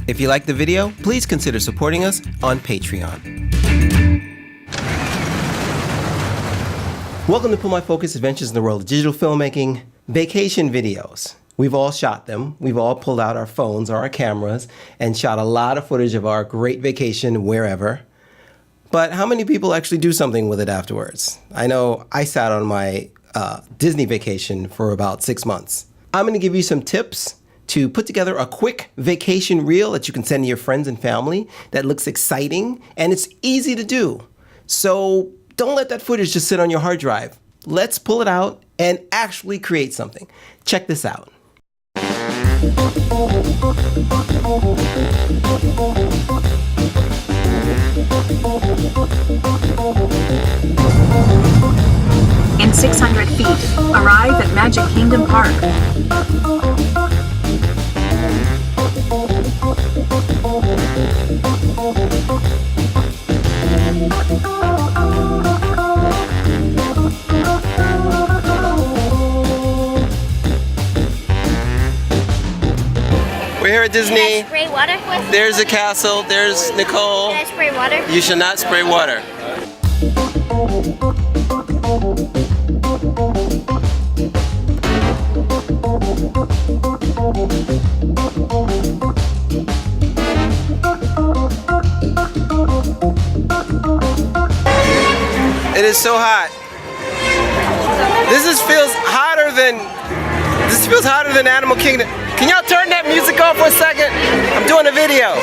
If you like the video, please consider supporting us on Patreon. Welcome to Pull My Focus Adventures in the World of Digital Filmmaking. Vacation videos. We've all shot them. We've all pulled out our phones or our cameras and shot a lot of footage of our great vacation wherever. But how many people actually do something with it afterwards? I know I sat on my Disney vacation for about 6 months. I'm going to give you some tips to put together a quick vacation reel that you can send to your friends and family that looks exciting and it's easy to do. So don't let that footage just sit on your hard drive. Let's pull it out and actually create something. Check this out. In 600 feet, arrive at Magic Kingdom Park. We're here at Disney. Can I spray water? There's the castle. There's Nicole. Can I spray water? You should not spray water. It is so hot. This feels hotter than Animal Kingdom. Can y'all turn that music off for a second? I'm doing a video.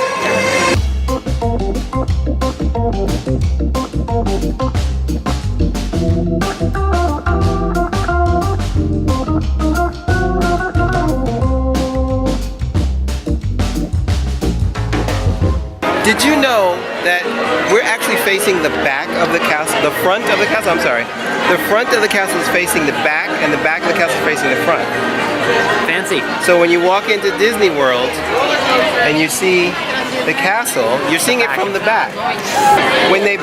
Did you know that we're actually facing the back of the castle, the front of the castle, I'm sorry. The front of the castle is facing the back and the back of the castle is facing the front. Fancy. So when you walk into Disney World and you see the castle, you're seeing it from the back. When they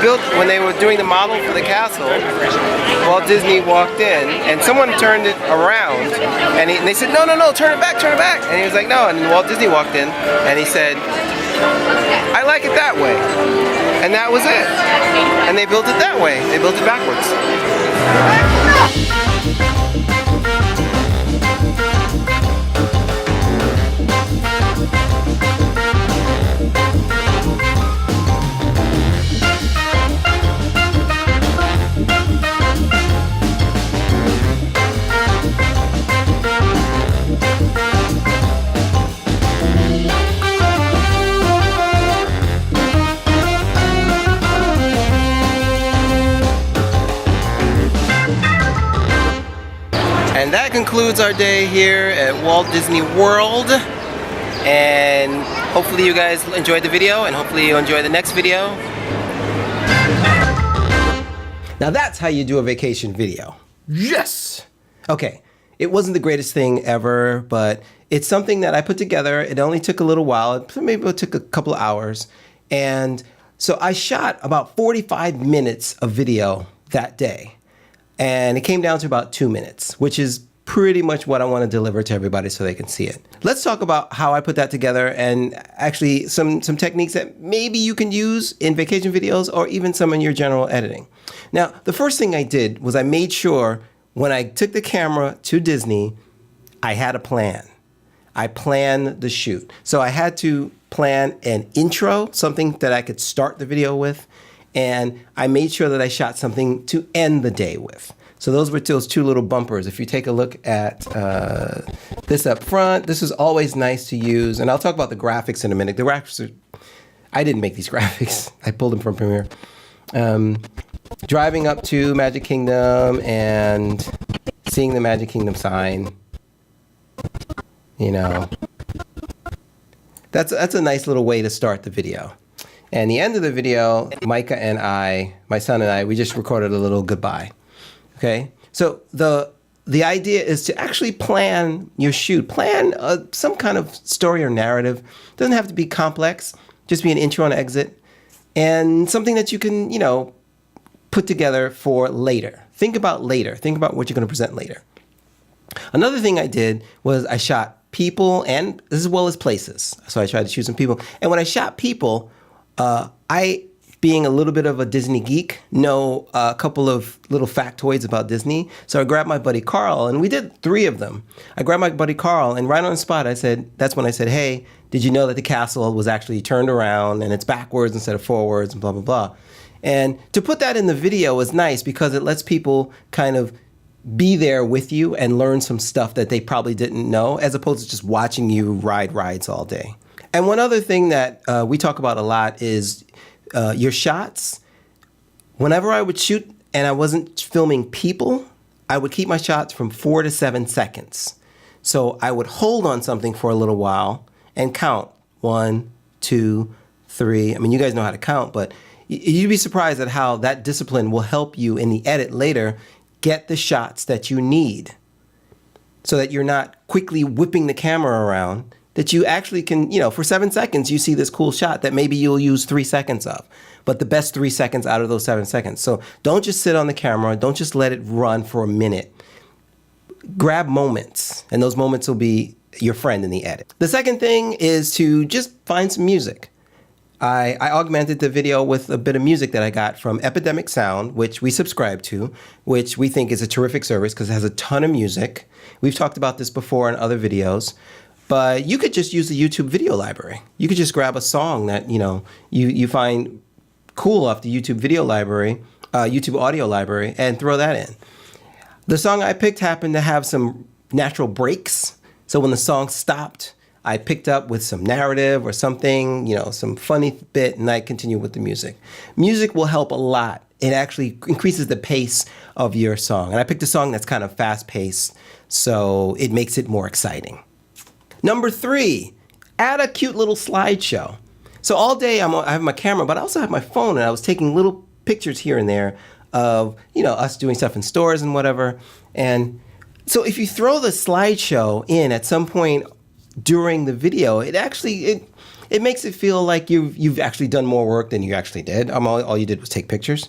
were doing the model for the castle, Walt Disney walked in and someone turned it around and they said, no, turn it back. And he was like, no, and then Walt Disney walked in and he said, I like it that way. And that was it. And they built it that way. They built it backwards. And that concludes our day here at Walt Disney World. And hopefully you guys enjoyed the video and hopefully you'll enjoy the next video. Now that's how you do a vacation video. Yes! Okay, it wasn't the greatest thing ever, but it's something that I put together. It only took a little while. Maybe it took a couple of hours. And so I shot about 45 minutes of video that day. And it came down to about 2 minutes, which is pretty much what I want to deliver to everybody so they can see it. Let's talk about how I put that together and actually some techniques that maybe you can use in vacation videos or even some in your general editing. Now, the first thing I did was I made sure when I took the camera to Disney, I had a plan. I planned the shoot. So I had to plan an intro, something that I could start the video with. And I made sure that I shot something to end the day with. So those were those two little bumpers. If you take a look at this up front, this is always nice to use. And I'll talk about the graphics in a minute. The graphics are, I didn't make these graphics. I pulled them from Premiere. Driving up to Magic Kingdom and seeing the Magic Kingdom sign. You know, that's a nice little way to start the video. And the end of the video, Micah and I, my son and I, we just recorded a little goodbye. Okay? So the idea is to actually plan your shoot. Plan some kind of story or narrative. It doesn't have to be complex. Just be an intro and exit. And something that you can, put together for later. Think about later. Think about what you're going to present later. Another thing I did was I shot people and as well as places. So I tried to choose some people. And when I shot people, I, being a little bit of a Disney geek, know a couple of little factoids about Disney. So I grabbed my buddy Carl, and we did 3 of them. I grabbed my buddy Carl, and right on the spot, that's when I said, hey, did you know that the castle was actually turned around and it's backwards instead of forwards and blah, blah, blah. And to put that in the video is nice because it lets people kind of be there with you and learn some stuff that they probably didn't know, as opposed to just watching you ride rides all day. And one other thing that we talk about a lot is your shots. Whenever I would shoot and I wasn't filming people, I would keep my shots from 4 to 7 seconds. So I would hold on something for a little while and count 1, 2, 3. I mean, you guys know how to count, but you'd be surprised at how that discipline will help you in the edit later get the shots that you need so that you're not quickly whipping the camera around, that you actually can, for 7 seconds, you see this cool shot that maybe you'll use 3 seconds of, but the best 3 seconds out of those 7 seconds. So don't just sit on the camera. Don't just let it run for a minute. Grab moments, and those moments will be your friend in the edit. The second thing is to just find some music. I augmented the video with a bit of music that I got from Epidemic Sound, which we subscribe to, which we think is a terrific service because it has a ton of music. We've talked about this before in other videos. But you could just use the YouTube video library. You could just grab a song that you find cool off the YouTube video library, YouTube audio library, and throw that in. The song I picked happened to have some natural breaks. So when the song stopped, I picked up with some narrative or something, some funny bit, and I continue with the music. Music will help a lot. It actually increases the pace of your song. And I picked a song that's kind of fast-paced, so it makes it more exciting. Number 3, add a cute little slideshow. So all day I have my camera, but I also have my phone, and I was taking little pictures here and there of, us doing stuff in stores and whatever. And so if you throw the slideshow in at some point during the video, it makes it feel like you've actually done more work than you actually did. All you did was take pictures.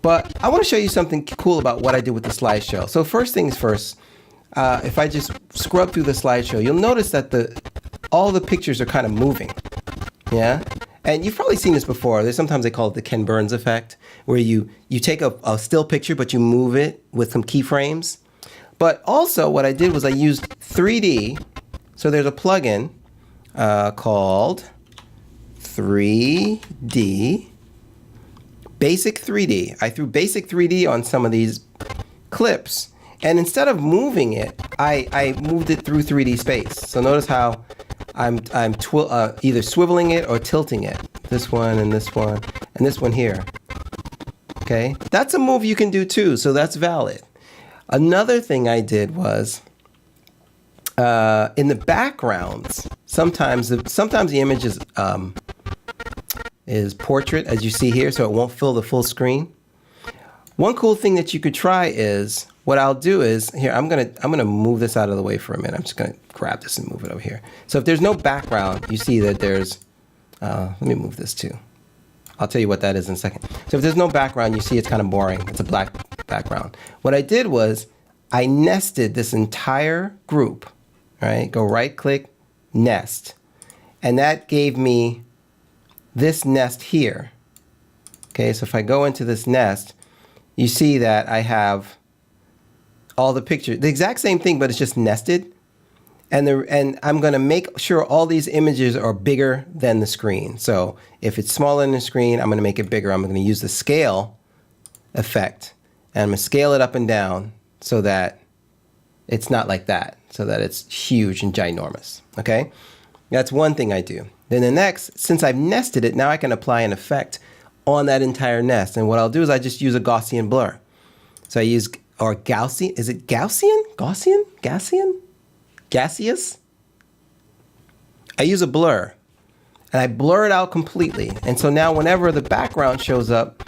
But I want to show you something cool about what I did with the slideshow. So first things first, if I just scrub through the slideshow, you'll notice that all the pictures are kind of moving. Yeah? And you've probably seen this before. Sometimes they call it the Ken Burns effect, where you take a still picture, but you move it with some keyframes. But also what I did was I used 3D. So there's a plugin called 3D, Basic 3D. I threw Basic 3D on some of these clips. And instead of moving it, I moved it through 3D space. So notice how I'm either swiveling it or tilting it. This one and this one and this one here. Okay, that's a move you can do too, so that's valid. Another thing I did was in the backgrounds. Sometimes the image is portrait, as you see here, so it won't fill the full screen. One cool thing that you could try is, what I'll do is, here, I'm gonna move this out of the way for a minute. I'm just gonna grab this and move it over here. So if there's no background, you see that there's, let me move this too. I'll tell you what that is in a second. So if there's no background, you see it's kind of boring. It's a black background. What I did was, I nested this entire group, right? Go right click, nest. And that gave me this nest here. Okay, so if I go into this nest, you see that I have all the pictures, the exact same thing, but it's just nested. And I'm going to make sure all these images are bigger than the screen. So if it's smaller than the screen, I'm going to make it bigger. I'm going to use the scale effect, and I'm going to scale it up and down so that it's not like that, so that it's huge and ginormous. Okay, that's one thing I do. Then the next, since I've nested it, now I can apply an effect on that entire nest. And what I'll do is I just use a Gaussian blur. So I use, or Gaussian, is it Gaussian? Gaussian? Gaussian? Gaseous? I use a blur, and I blur it out completely. And so now whenever the background shows up,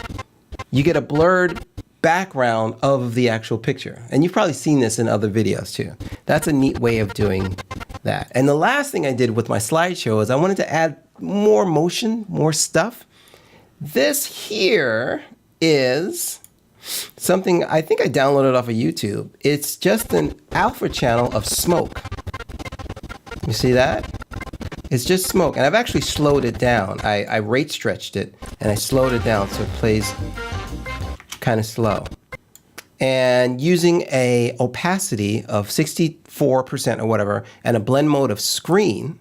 you get a blurred background of the actual picture. And you've probably seen this in other videos too. That's a neat way of doing that. And the last thing I did with my slideshow is I wanted to add more motion, more stuff. This here is something I think I downloaded off of YouTube. It's just an alpha channel of smoke. You see that? It's just smoke. And I've actually slowed it down. I rate stretched it and I slowed it down so it plays kind of slow. And using a opacity of 64% or whatever and a blend mode of screen,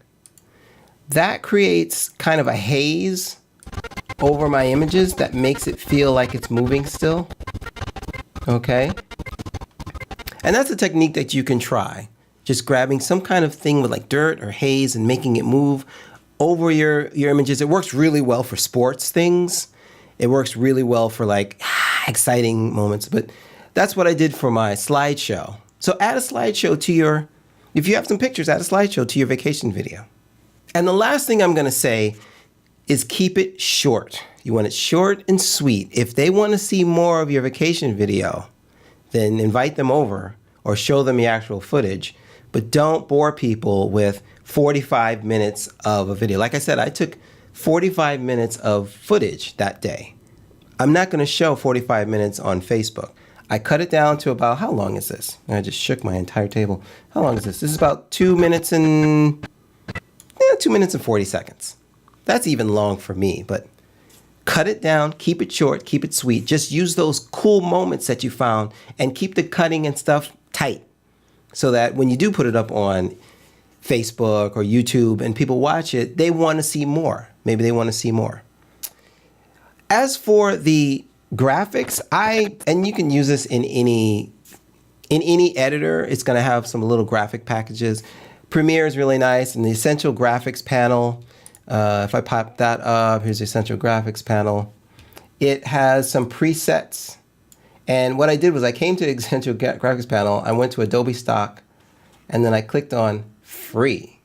that creates kind of a haze over my images that makes it feel like it's moving still. Okay? And that's a technique that you can try. Just grabbing some kind of thing with like dirt or haze and making it move over your images. It works really well for sports things. It works really well for like exciting moments. But that's what I did for my slideshow. So add a slideshow to your, if you have some pictures, add a slideshow to your vacation video. And the last thing I'm going to say is keep it short. You want it short and sweet. If they want to see more of your vacation video, then invite them over or show them the actual footage. But don't bore people with 45 minutes of a video. Like I said, I took 45 minutes of footage that day. I'm not going to show 45 minutes on Facebook. I cut it down to about, how long is this? I just shook my entire table. How long is this? This is about 2 minutes and 2 minutes and 40 seconds. That's even long for me, but cut it down, keep it short, keep it sweet. Just use those cool moments that you found and keep the cutting and stuff tight so that when you do put it up on Facebook or YouTube and people watch it, they want to see more. Maybe they want to see more. As for the graphics, and you can use this in any editor. It's going to have some little graphic packages. Premiere is really nice, and the Essential Graphics panel. If I pop that up, here's the Essential Graphics panel. It has some presets. And what I did was I came to the Essential Graphics panel, I went to Adobe Stock, and then I clicked on Free.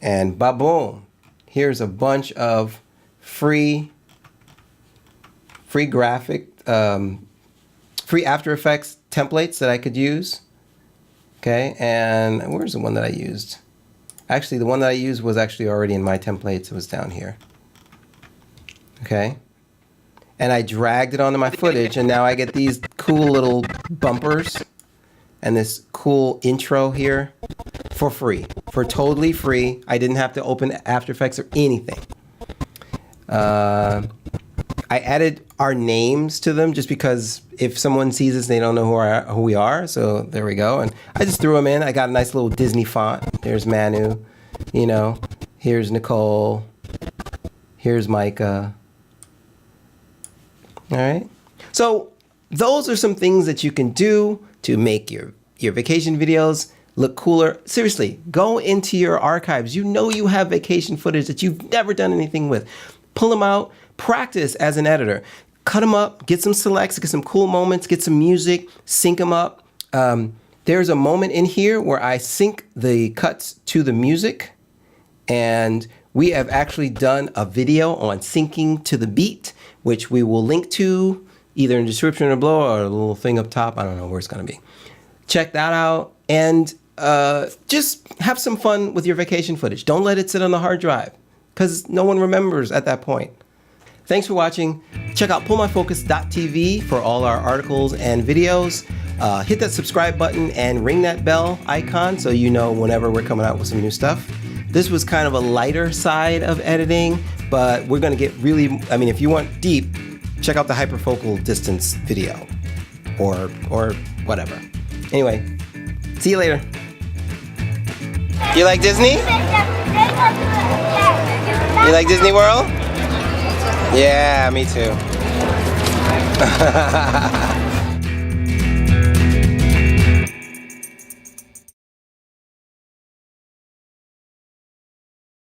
And ba-boom, here's a bunch of free graphic, free After Effects templates that I could use. Okay, and where's the one that I used? Actually, the one that I used was actually already in my templates. It was down here. Okay. And I dragged it onto my footage, and now I get these cool little bumpers and this cool intro here for free, for totally free. I didn't have to open After Effects or anything. I added our names to them just because if someone sees us, they don't know who we are. So there we go. And I just threw them in. I got a nice little Disney font. There's Manu, you know, here's Nicole, here's Micah. All right. So those are some things that you can do to make your vacation videos look cooler. Seriously, go into your archives. You know you have vacation footage that you've never done anything with. Pull them out, practice as an editor. Cut them up, get some selects, get some cool moments, get some music, sync them up. There's a moment in here where I sync the cuts to the music, and we have actually done a video on syncing to the beat, which we will link to either in the description or below or a little thing up top. I don't know where it's going to be. Check that out and just have some fun with your vacation footage. Don't let it sit on the hard drive because no one remembers at that point. Thanks for watching. Check out pullmyfocus.tv for all our articles and videos. Hit that subscribe button and ring that bell icon so you know whenever we're coming out with some new stuff. This was kind of a lighter side of editing, but we're going to get really, I mean, if you want deep, check out the hyperfocal distance video or whatever. Anyway, see you later. You like Disney? You like Disney World? Yeah, me too.